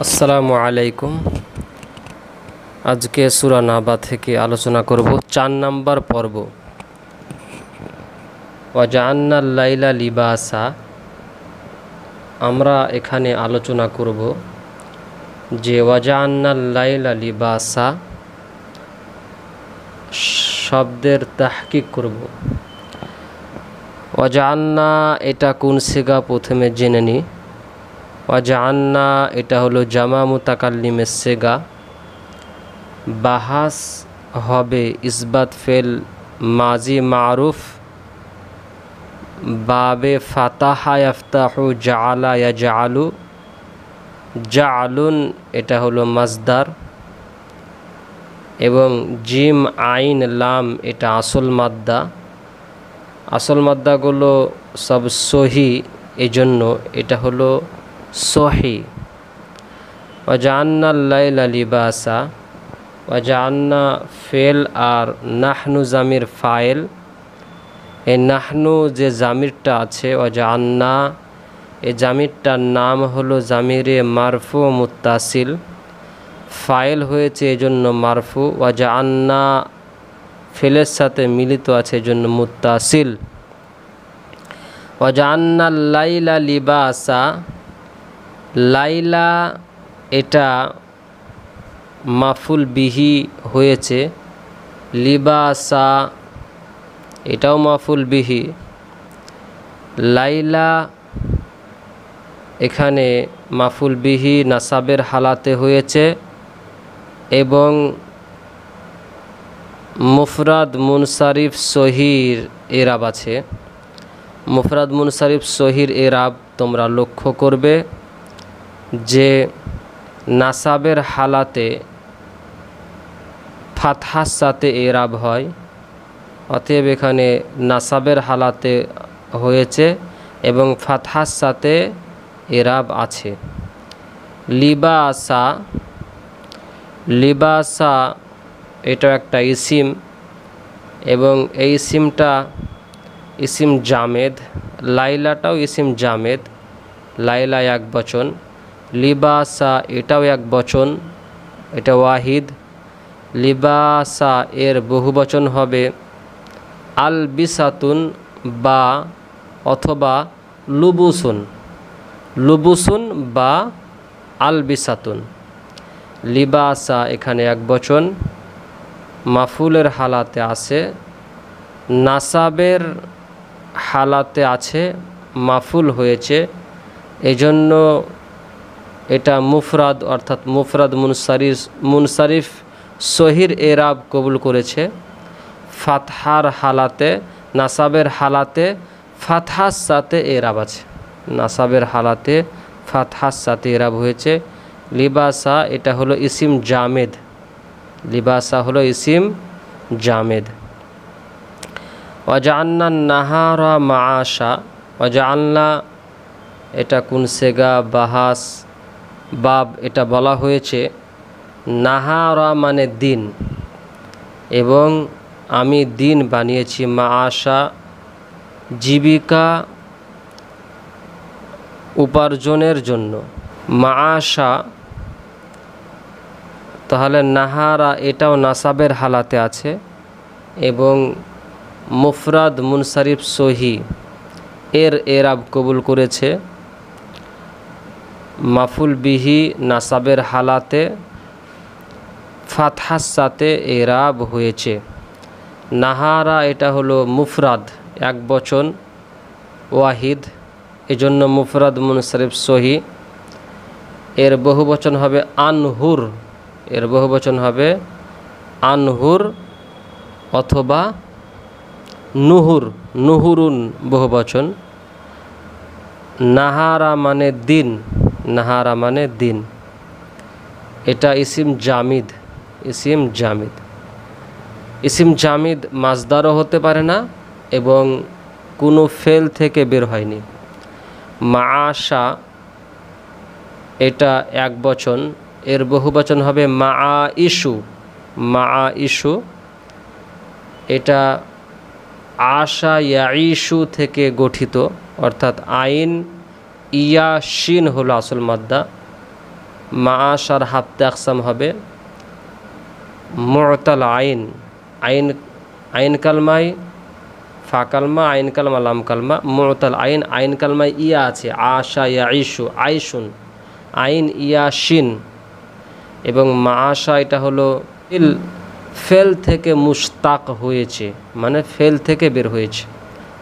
আসসালামু আলাইকুম। আজকে সূরা নাবা থেকে আলোচনা করব 4 নম্বর পর্ব ওয়াজআলনাল লাইলা লিবাসা। আমরা এখানে আলোচনা করব যে ওয়াজআলনাল লাইলা লিবাসা শব্দের তাহকিক করব। ওয়াজআলনা এটা কোন সিগা প্রথমে জেনে নিই। ওয়াজআলনা এটা হলো জামা মুতাকাল্লিমের সিগা। বাহাস হবে ইসবাত ফেল মাজি মারুফ বাবে ফাতাহা ইয়াফতাহু জাআলা ইয়াজআলু। জাআলুন এটা হলো মাসদার এবং জিম আইন লাম এটা আসল মাদ্দা। আসল মাদ্দাগুলো সব সহি, এজন্য এটা হলো সহি। ওয়াজআলনাল লাইলা লিবাসা, ওয়াজআলনা ফেল আর নাহনু জামির ফাইল। এই নাহনু যে জামিরটা আছে ওয়াজআলনা, এই জামিরটার নাম হলো জামিরে মারফু মুত্তাসিল। ফাইল হয়েছে এজন্য মারফু। ওয়াজআলনা ফেলের সাথে মিলিত আছে এজন্য মুত্তাসিল। ওয়াজআলনাল লাইলা লিবাসা, লাইলা এটা মাফুল বিহি হয়েছে। লিবাসা এটাও মাফুল বিহি। লাইলা এখানে মাফুল বিহি নাসাবের হালাতে হয়েছে এবং মুফরাদ মুনসারিফ সহির এরাব আছে। মুফরাদ মুনসারিফ সহির এরাব তোমরা লক্ষ্য করবে যে নাসাবের হালাতে ফাতহার সাথে এরাব হয়, অতএব এখানে নাসাবের হালাতে হয়েছে এবং ফাতহার সাথে এরাব আছে। লিবাসা, লিবাসা এটা একটা ইসিম এবং এই ইসিমটা ইসিম জামেদ। লাইলাটাও ইসিম জামেদ। লাইলা এক বচন, লিবাসা এটাও এক বচন, এটা ওয়াহিদ। লিবাসা এর বহুবচন হবে আলবিসাতুন বা অথবা লুবুসুন। লুবুসুন বা আলবিসাতুন। লিবাসা এখানে এক বচন, মাফুলের হালাতে আছে, নাসাবের হালাতে আছে, মাফুল হয়েছে, এজন্য এটা মুফরাদ অর্থাৎ মুফরাদ মুনসারিফ সহির এরাব কবুল করেছে। ফাতহার হালাতে, নাসাবের হালাতে ফাতহার সাথে এরাব আছে। নাসাবের হালাতে ফাতহার সাথে এরাব হয়েছে। লিবাসা এটা হলো ইসিম জামেদ। লিবাসা হলো ইসিম জামেদ। ওয়াজআলনা নাহারা মাআশা, ওয়াজআলনা এটা কোন সেগা বাহাস বাব এটা বলা হয়েছে। নাহারা মানে দিন, এবং আমি দিন বানিয়েছি মাআশা জীবিকা উপার্জনের জন্য। মাআশা তাহলে নাহারা এটাও নাসাবের হালাতে আছে এবং মুফরাদ মুনসারিফ সহি এর এরাব কবুল করেছে। মাফুল বিহি নাসাবের হালাতে ফাতহার সাথে এরাব হয়েছে। নাহারা এটা হলো মুফরাদ এক বচন ওয়াহিদ, এজন্য মুফরাদ মুনসারিফ সহি। এর বহুবচন হবে আনহুর। এর বহুবচন হবে আনহুর অথবা নুহুর। নুহুরুন বহুবচন। নাহারা মানে দিন। নাহারা মানে দিন। এটা ইসিম জামিদ। ইসিম জামিদ। ইসিম জামিদ মাসদারও হতে পারে না এবং কোনো ফেল থেকে বের হয়নি। মাআশা এটা এক বচন, এর বহুবচন হবে মাআইশু। মাআইশু এটা আশা ইয়াইশু থেকে গঠিত, অর্থাৎ আইন ইয়া শিন হলো আসল মাদ্দা মাআশার হাফতে আকসাম হবে মুতাল আইন, আইন আইন কালমায় ফা কালমা, আইন কালমা, লাম কালমা। মুতাল আইন, আইন কালমায় ইয়া আছে, আশা ইয়াইশু, আইশুন, আইন ইয়া শিন। এবং মাআশা এটা হলো ফেল থেকে মুশতাক হয়েছে, মানে ফেল থেকে বের হয়েছে,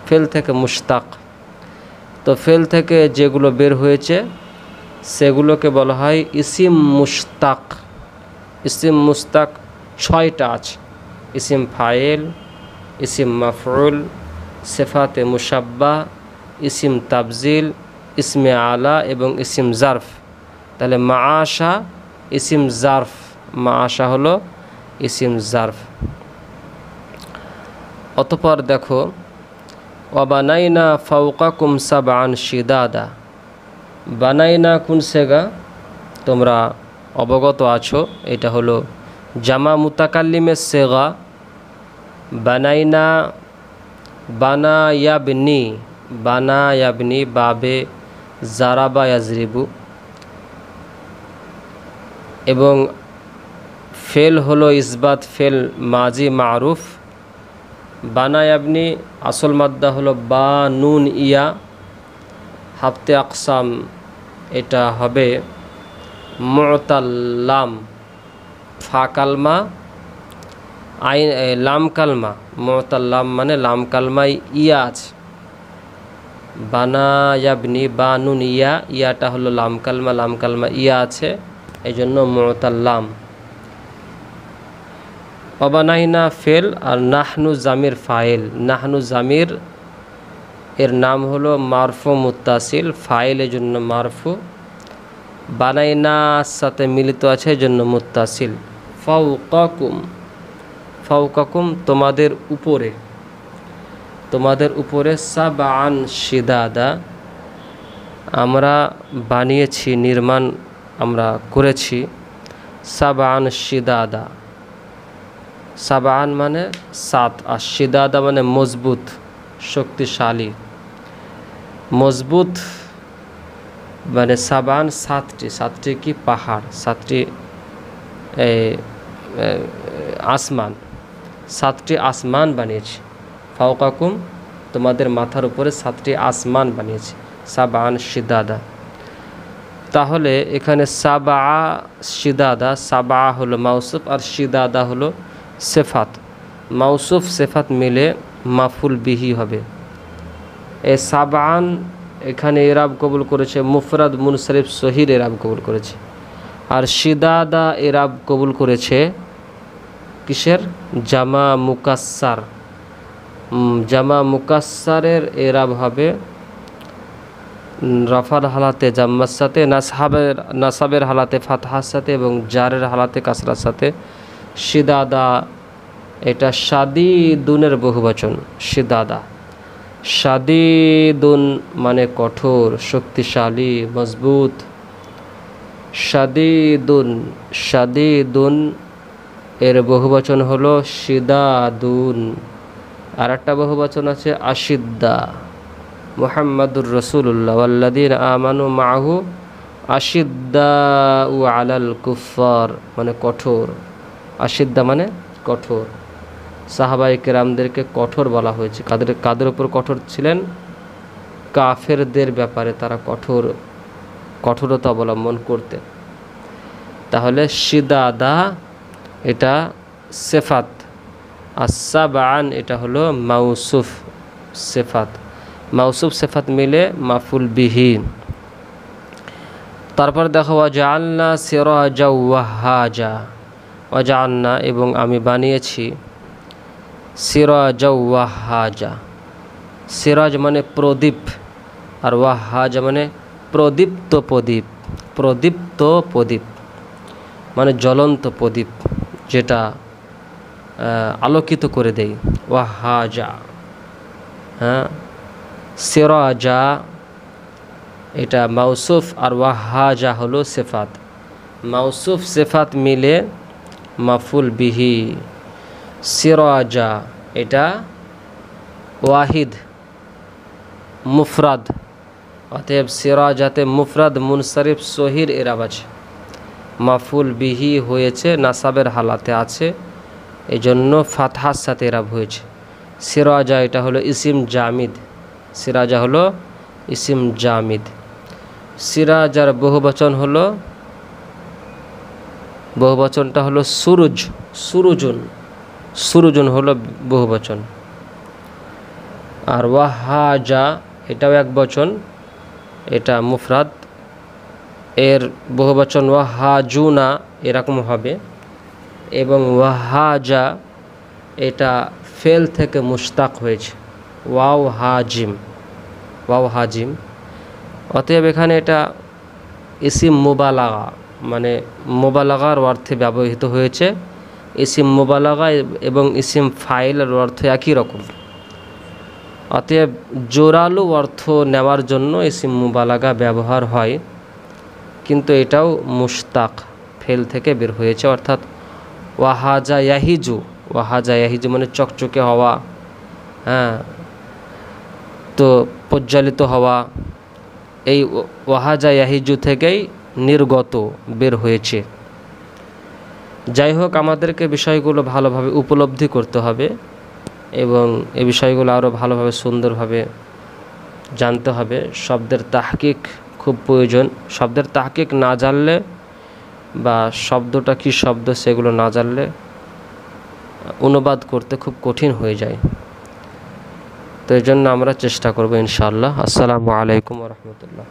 ফেল থেকে মুশতাক। তো ফেল থেকে যেগুলো বের হয়েছে সেগুলোকে বলা হয় ইসিম মুশতাক। ইসিম মুশতাক 6টা আছে, ইসিম ফাইল, ইসিম মাফউল, সিফাতে মুশাব্বাহ, ইসিম তাবজিল, ইসমে আলা এবং ইসিম জারফ। তাহলে মাআশা ইসিম জারফ, মাআশা হলো ইসিম জারফ। অতঃপর দেখো ওয়াবানাইনা ফাওকাকুম সাবআন শিদাদা। বানাইনা কোন সেগা তোমরা অবগত আছো, এটা হলো জামা মুতাকাল্লিমের সেগা। বানাইনা, বানা ইয়াবনি, বানা ইয়াবনি, বাবে জারাবা ইয়াজরিবু। এবং ফেল হলো ইসবাত ফেল মাজি মারুফ। বানা ইয়াবনি আসল মাদ্দা হলো বা নুন ইয়া। হাফতে আকসাম এটা হবে মুতাল্লাম, ফা কালমা, আইন লাম কালমা। মুতাল্লাম মানে লাম কালমায় ইয়া আছে। বানা ইয়াবনি বা নুন ইয়া, ইয়াটা হলো লাম কালমা, লাম কালমা ইয়া আছে, এই জন্য মুতাল্লাম। অবানাইনা ফেল আর নাহনু জামির ফাইল। নাহনু জামির এর নাম হলো মারফু মুত্তাসিল, ফাইল এর জন্য মারফু, বানাইনা সাথে মিলিত আছে এই জন্য মুত্তাসিল। ফাওকাকুম, ফাওকাকুম তোমাদের উপরে, তোমাদের উপরে। সাবআন শিদাদা আমরা বানিয়েছি, নির্মাণ আমরা করেছি। সাবআন শিদাদা, সাবআন মানে 7 আর শিদাদা মানে মজবুত, শক্তিশালী, মজবুত মানে সাবআন 7টি, 7টি কি পাহাড়, 7টি আসমান, 7টি আসমান বানিয়েছি। ফাওকাকুম তোমাদের মাথার উপরে 7টি আসমান বানিয়েছি। সাবআন শিদাদা। তাহলে এখানে সাবা শিদাদা, সাবা হলো মাউসুফ আর শিদাদা হলো সেফাত। মাউসুফ সেফাত মিলে মাফুল বিহি হবে। এ সাবআন এখানে এরাব কবুল করেছে মুফরাদ মুনসারিফ সহির এরাব কবুল করেছে। আর শিদাদা এরাব কবুল করেছে কিসের? জামা মুকাসসার। জামা মুকাসসারের এরাব হবে রাফার হালাতে জাম্মার সাথে, নাসাবের হালাতে ফাতহার সাথে এবং জারের হালাতে কাসরার সাথে। শিদাদা এটা শাদীদুনের বহুবচন। শিদাদা, শাদীদুন মানে কঠোর, শক্তিশালী, মজবুত। শাদীদুন, শাদীদুন এর বহুবচন হলো শিদাদুন। আর একটা বহুবচন আছে আশিদ্দা। মুহাম্মাদুর রাসূলুল্লাহ ওয়াল্লাযীনা আমানু মাআহু আশিদ্দাউ আলাল কুফার মানে কঠোর। আশিদ্দা মানে কঠোর। সাহাবায়ে কেরামদেরকে কঠোর বলা হয়েছে। কাদের উপর কঠোর ছিলেন? কাফেরদের ব্যাপারে তারা কঠোরতা অবলম্বন করতেন। তাহলে শিদাদা এটা সেফাত, আর সাবআন এটা হলো মাউসুফ সেফাত। মাউসুফ সেফাত মিলে মাফুল বিহি। তারপর দেখো ওয়াজআলনা সিরাজা ওয়াহাজা। ওয়াজআলনা এবং আমি বানিয়েছি সিরাজা ওয়াহাজা। সিরাজ মানে প্রদীপ আর ওয়াহাজা মানে প্রদীপ্ত প্রদীপ। প্রদীপ্ত প্রদীপ মানে জ্বলন্ত প্রদীপ, যেটা আলোকিত করে দেয়। ওয়াহাজা, হ্যাঁ। সিরাজা এটা মাউসুফ আর ওয়াহাজা হলো সিফাত। মাউসুফ সিফাত মিলে মাফুল বিহি। সিরাজা এটা ওয়াহিদ মুফরাদ, অতএব সিরাজাতে মুফরাদ মুনসারিফ সহির এরাব আছে। মাফুল বিহি হয়েছে, নাসাবের হালাতে আছে, এই জন্য ফাতহার সাথে এরাব হয়েছে। সিরাজা এটা হলো ইসিম জামিদ, সিরাজা হলো ইসিম জামিদ। সিরাজার বহুবচনটা হলো সুরুজ, সুরুজুন, সুরুজুন হলো বহুবচন। আর ওয়াহাজা এটাও এক বচন, এটা মুফরাদ, এর বহুবচন ওয়াহাজুনা এরকম হবে। এবং ওয়াহাজা এটা ফেল থেকে মুশতাক হয়েছে, ওয়াও হাজিম, ওয়াও হাজিম। অতএব এখানে এটা ইসিম মুবালাগা, মানে মুবালাগার অর্থে ব্যবহৃত হয়েছে। ইসিম মুবালাগা এবং ইসিম ফাইলের অর্থ একই রকম। অতএব জোরালো অর্থ নেওয়ার জন্য ইসিম মুবালাগা ব্যবহার হয়, কিন্তু এটাও মুশতাক, ফেল থেকে বের হয়েছে। অর্থাৎ ওয়াহাজা ইয়াহিজু, ওয়াহাজা ইয়াহিজু মানে চকচকে হওয়া, হ্যাঁ, তো প্রজ্বলিত হওয়া, এই ওয়াহাজা ইয়াহিজু থেকেই নির্গত, বের হয়েছে। যাই হোক, আমাদেরকে বিষয়গুলো ভালোভাবে উপলব্ধি করতে হবে এবং এই বিষয়গুলো আরও ভালোভাবে সুন্দরভাবে জানতে হবে। শব্দের তাহকিক খুব প্রয়োজন। শব্দের তাহকিক না জানলে বা শব্দটা কী শব্দ সেগুলো না জানলে অনুবাদ করতে খুব কঠিন হয়ে যায়। তো এই জন্য আমরা চেষ্টা করব ইনশাআল্লাহ। আসসালামু আলাইকুম ওয়া রাহমাতুল্লাহ।